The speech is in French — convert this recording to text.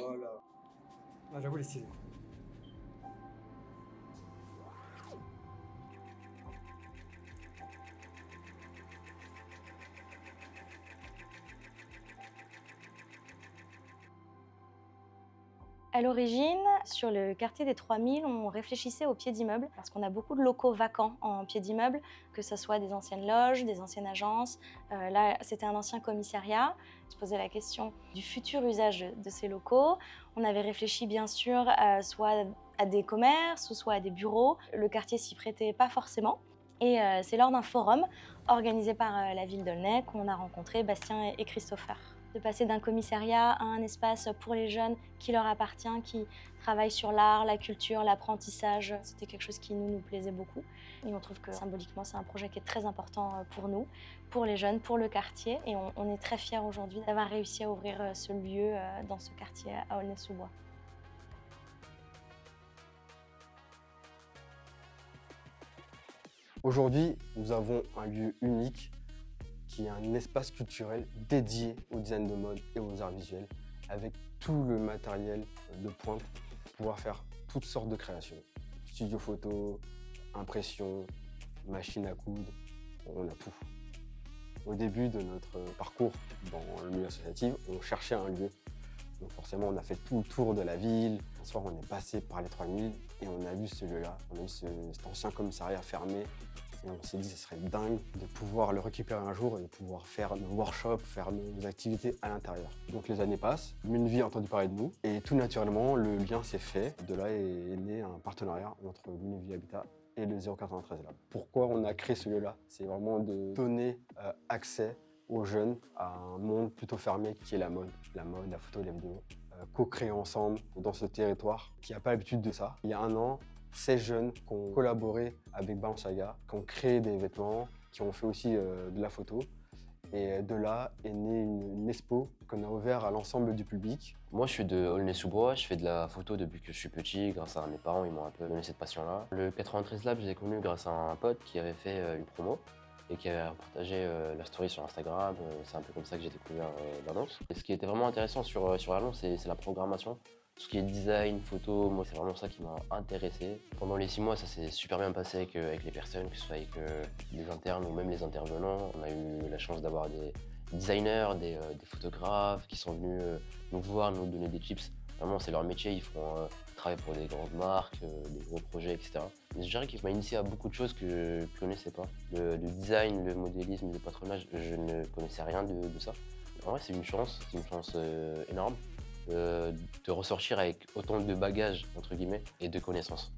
Voilà. Ah, j'avoue, les stylés. À l'origine, sur le quartier des 3000, on réfléchissait au pied d'immeuble parce qu'on a beaucoup de locaux vacants en pied d'immeuble, que ce soit des anciennes loges, des anciennes agences. Là, c'était un ancien commissariat. On se posait la question du futur usage de ces locaux. On avait réfléchi bien sûr soit à des commerces ou soit à des bureaux. Le quartier s'y prêtait pas forcément. Et c'est lors d'un forum organisé par la ville d'Aulnay qu'on a rencontré Bastien et Christopher. De passer d'un commissariat à un espace pour les jeunes qui leur appartient, qui travaillent sur l'art, la culture, l'apprentissage, c'était quelque chose qui nous plaisait beaucoup. Et on trouve que symboliquement, c'est un projet qui est très important pour nous, pour les jeunes, pour le quartier. Et on est très fiers aujourd'hui d'avoir réussi à ouvrir ce lieu dans ce quartier à Aulnay-sous-Bois. Aujourd'hui, nous avons un lieu unique qui est un espace culturel dédié au design de mode et aux arts visuels, avec tout le matériel de pointe pour pouvoir faire toutes sortes de créations. Studio photo, impression, machine à coudre, on a tout. Au début de notre parcours dans le milieu associatif, on cherchait un lieu. Donc forcément, on a fait tout le tour de la ville. Un soir, on est passé par les 3000 et on a vu ce lieu-là. On a vu cet ancien commissariat fermé. Et on s'est dit que ce serait dingue de pouvoir le récupérer un jour et de pouvoir faire nos workshops, faire nos activités à l'intérieur. Donc les années passent, Mineville a entendu parler de nous et tout naturellement, le lien s'est fait. De là est né un partenariat entre Mineville Habitat et le 093 Lab. Pourquoi on a créé ce lieu-là? C'est vraiment de donner accès aux jeunes à un monde plutôt fermé qui est la mode, la photo, la vidéo. Co-créer ensemble dans ce territoire qui n'a pas l'habitude de ça. Il y a un an, 16 jeunes qui ont collaboré avec Balenciaga, qui ont créé des vêtements, qui ont fait aussi de la photo. Et de là est née une expo qu'on a ouverte à l'ensemble du public. Moi, je suis de Aulnay-sous-Bois, je fais de la photo depuis que je suis petit, grâce à mes parents, ils m'ont un peu donné cette passion-là. Le 93 Lab, je l'ai connu grâce à un pote qui avait fait une promo et qui avait partagé la story sur Instagram. C'est un peu comme ça que j'ai découvert l'annonce. Et ce qui était vraiment intéressant sur l'annonce, c'est la programmation. Tout ce qui est design, photo, moi c'est vraiment ça qui m'a intéressé. Pendant les 6 mois, ça s'est super bien passé avec les personnes, que ce soit avec les internes ou même les intervenants. On a eu la chance d'avoir des designers, des photographes qui sont venus nous voir, nous donner des tips. Vraiment, c'est leur métier, ils font travailler pour des grandes marques, des gros projets, etc. Mais je dirais qu'il m'a initié à beaucoup de choses que je ne connaissais pas. Le design, le modélisme, le patronage, je ne connaissais rien de ça. En vrai, c'est une chance énorme. De ressortir avec autant de bagages, entre guillemets, et de connaissances.